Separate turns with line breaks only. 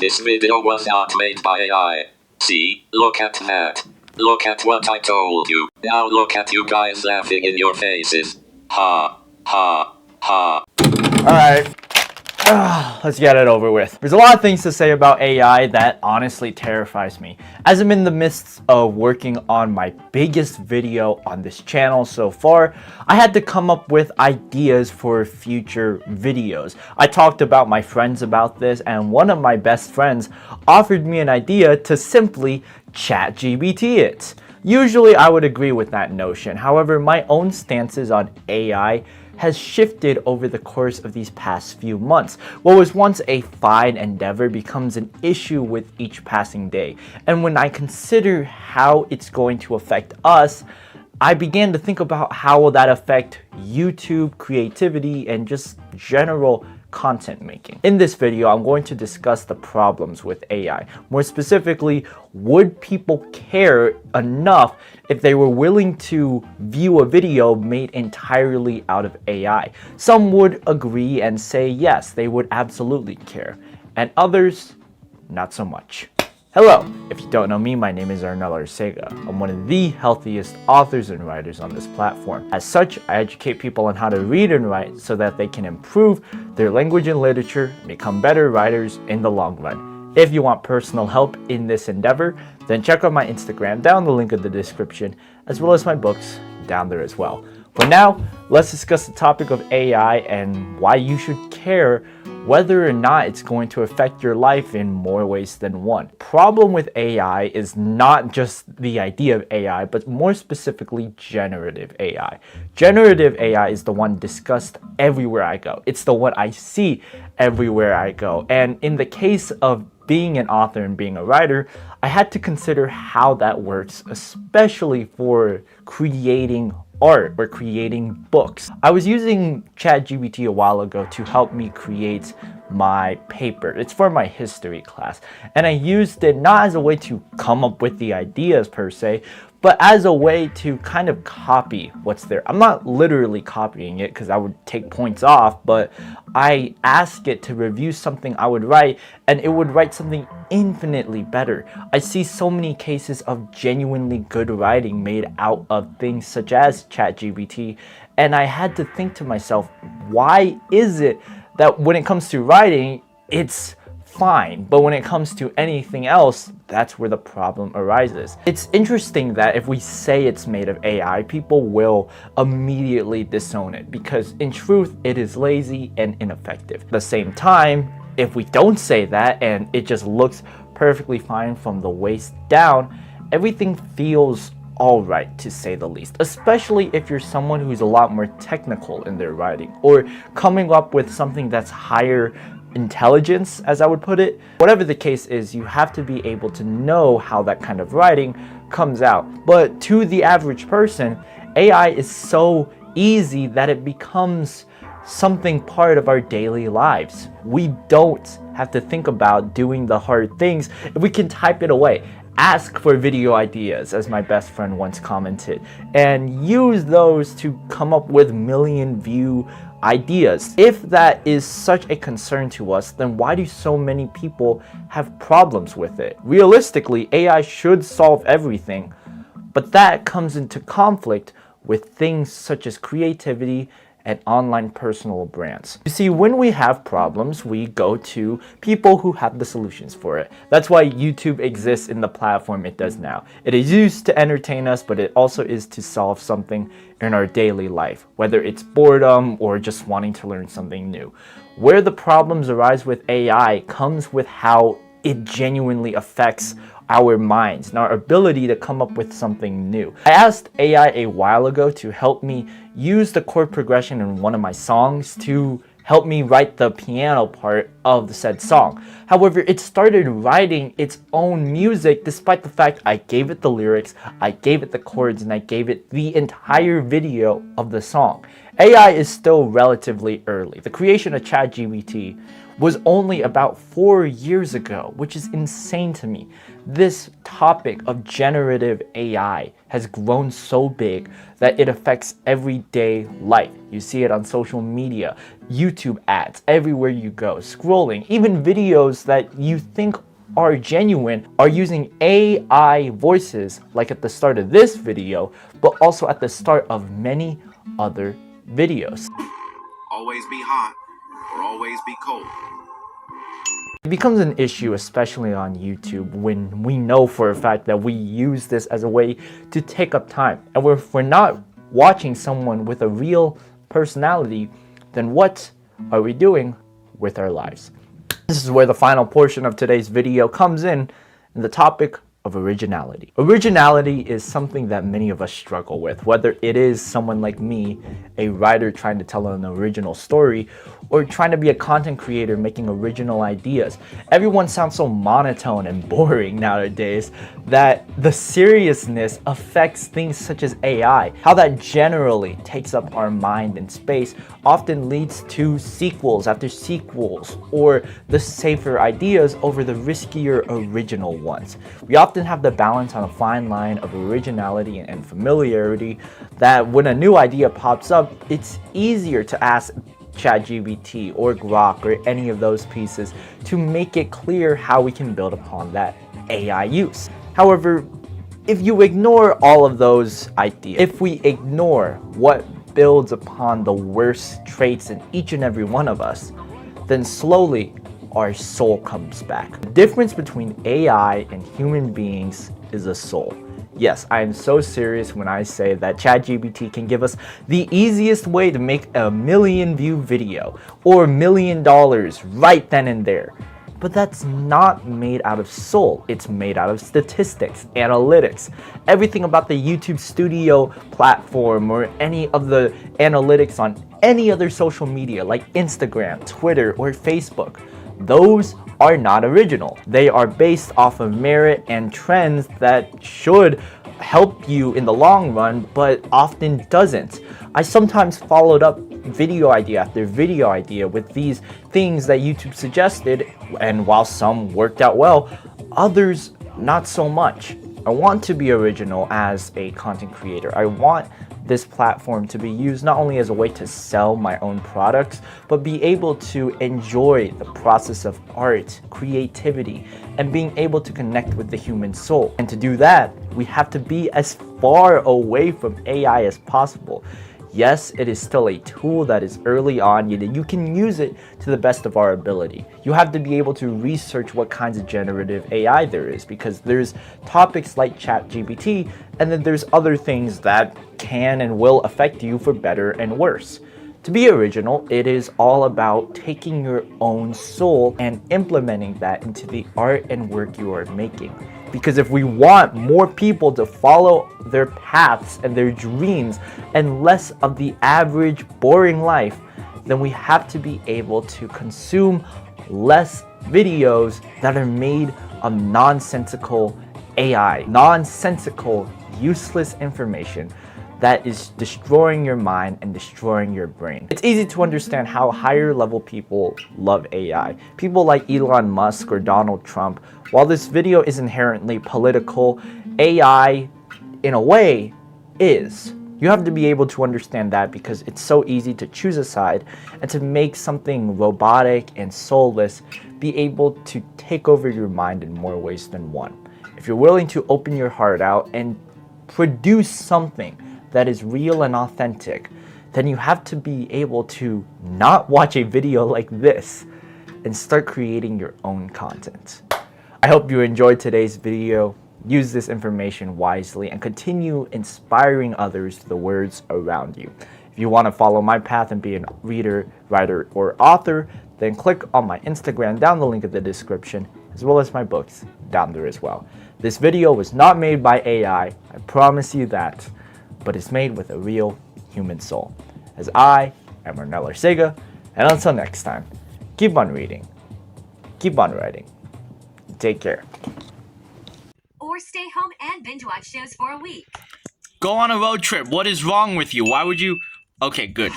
This video was not made by AI. See, look at that. Look at what I told you. Now look at you guys laughing in your faces. Ha, ha, ha.
Alright, let's get it over with. There's a lot of things to say about AI that honestly terrifies me. As I'm in the midst of working on my biggest video on this channel so far, I had to come up with ideas for future videos. I talked about my friends about this, and one of my best friends offered me an idea to simply ChatGPT it. Usually I would agree with that notion. However, my own stances on AI has shifted over the course of these past few months. What was once a fine endeavor becomes an issue with each passing day. And when I consider how it's going to affect us, I began to think about how will that affect YouTube creativity and just general content making. In this video, I'm going to discuss the problems with AI. More specifically, would people care enough if they were willing to view a video made entirely out of AI? Some would agree and say yes, they would absolutely care, and others, not so much. Hello, if you don't know me, my name is Arnel Arcega. I'm one of the healthiest authors and writers on this platform. As such, I educate people on how to read and write so that they can improve their language and literature and become better writers in the long run. If you want personal help in this endeavor, then check out my Instagram down the link in the description, as well as my books down there as well. For now, let's discuss the topic of AI and why you should care whether or not it's going to affect your life in more ways than one. Problem with AI is not just the idea of AI, but more specifically generative AI. Generative AI is the one discussed everywhere I go. It's the one I see everywhere I go. And in the case of being an author and being a writer, I had to consider how that works, especially for creating art or creating books. I was using ChatGPT a while ago to help me create my paper. It's for my history class, and I used it not as a way to come up with the ideas per se, but as a way to kind of copy what's there. I'm not literally copying it because I would take points off, but I ask it to review something I would write, and it would write something infinitely better. I see so many cases of genuinely good writing made out of things such as ChatGPT, and I had to think to myself, why is it that when it comes to writing, it's fine, but when it comes to anything else, that's where the problem arises. It's interesting that if we say it's made of AI, people will immediately disown it because in truth, it is lazy and ineffective. At the same time, if we don't say that and it just looks perfectly fine from the waist down, everything feels all right, to say the least, especially if you're someone who's a lot more technical in their writing or coming up with something that's higher intelligence, as I would put it. Whatever the case is, you have to be able to know how that kind of writing comes out. But to the average person, AI is so easy that it becomes something part of our daily lives. We don't have to think about doing the hard things if we can type it away. Ask for video ideas, as my best friend once commented, and use those to come up with million view ideas. If that is such a concern to us, then why do so many people have problems with it? Realistically, AI should solve everything, but that comes into conflict with things such as creativity and online personal brands. You see, when we have problems, we go to people who have the solutions for it. That's why YouTube exists in the platform it does now. It is used to entertain us, but it also is to solve something in our daily life, whether it's boredom or just wanting to learn something new. Where the problems arise with AI comes with how it genuinely affects our minds and our ability to come up with something new. I asked AI a while ago to help me use the chord progression in one of my songs to help me write the piano part of the said song. However, it started writing its own music despite the fact I gave it the lyrics, I gave it the chords, and I gave it the entire video of the song. AI is still relatively early. The creation of ChatGPT was only about 4 years ago, which is insane to me. This topic of generative AI has grown so big that it affects everyday life. You see it on social media, YouTube ads, everywhere you go, scrolling, even videos that you think are genuine are using AI voices, like at the start of this video, but also at the start of many other videos.
Always be hot or always be cold.
It becomes an issue, especially on YouTube, when we know for a fact that we use this as a way to take up time. And if we're not watching someone with a real personality, then what are we doing with our lives? This is where the final portion of today's video comes in the topic of originality. Originality is something that many of us struggle with, whether it is someone like me, a writer trying to tell an original story, or trying to be a content creator making original ideas. Everyone sounds so monotone and boring nowadays that the seriousness affects things such as AI. How that generally takes up our mind and space often leads to sequels after sequels, or the safer ideas over the riskier original ones. We often have the balance on a fine line of originality and familiarity that when a new idea pops up, it's easier to ask ChatGPT or Grok or any of those pieces to make it clear how we can build upon that AI use. However, if you ignore all of those ideas, if we ignore what builds upon the worst traits in each and every one of us, then slowly our soul comes back. The difference between AI and human beings is a soul. Yes, I am so serious when I say that ChatGPT can give us the easiest way to make a 1 million view video or $1 million right then and there. But that's not made out of soul. It's made out of statistics, analytics, everything about the YouTube Studio platform or any of the analytics on any other social media like Instagram, Twitter, or Facebook. Those are not original. They are based off of merit and trends that should help you in the long run, but often doesn't. I sometimes followed up video idea after video idea with these things that YouTube suggested, and while some worked out well, others not so much. I want to be original as a content creator. I want this platform to be used not only as a way to sell my own products, but be able to enjoy the process of art, creativity, and being able to connect with the human soul. And to do that, we have to be as far away from AI as possible. Yes, it is still a tool that is early on, yet you can use it to the best of our ability. You have to be able to research what kinds of generative AI there is, because there's topics like ChatGPT, and then there's other things that can and will affect you for better and worse. To be original, it is all about taking your own soul and implementing that into the art and work you are making. Because if we want more people to follow their paths and their dreams and less of the average boring life, then we have to be able to consume less videos that are made of nonsensical AI, nonsensical, useless information that is destroying your mind and destroying your brain. It's easy to understand how higher level people love AI. People like Elon Musk or Donald Trump. While this video is inherently political, AI, in a way, is. You have to be able to understand that because it's so easy to choose a side and to make something robotic and soulless be able to take over your mind in more ways than one. If you're willing to open your heart out and produce something that is real and authentic, then you have to be able to not watch a video like this and start creating your own content. I hope you enjoyed today's video. Use this information wisely and continue inspiring others through the words around you. If you want to follow my path and be a reader, writer, or author, then click on my Instagram down the link in the description, as well as my books down there as well. This video was not made by AI, I promise you that, but it's made with a real human soul. As I am Arnel Arcega, and until next time, keep on reading, keep on writing, take care.
Or stay home and binge watch shows for a week.
Go on a road trip. What is wrong with you? Why would you? Okay, good.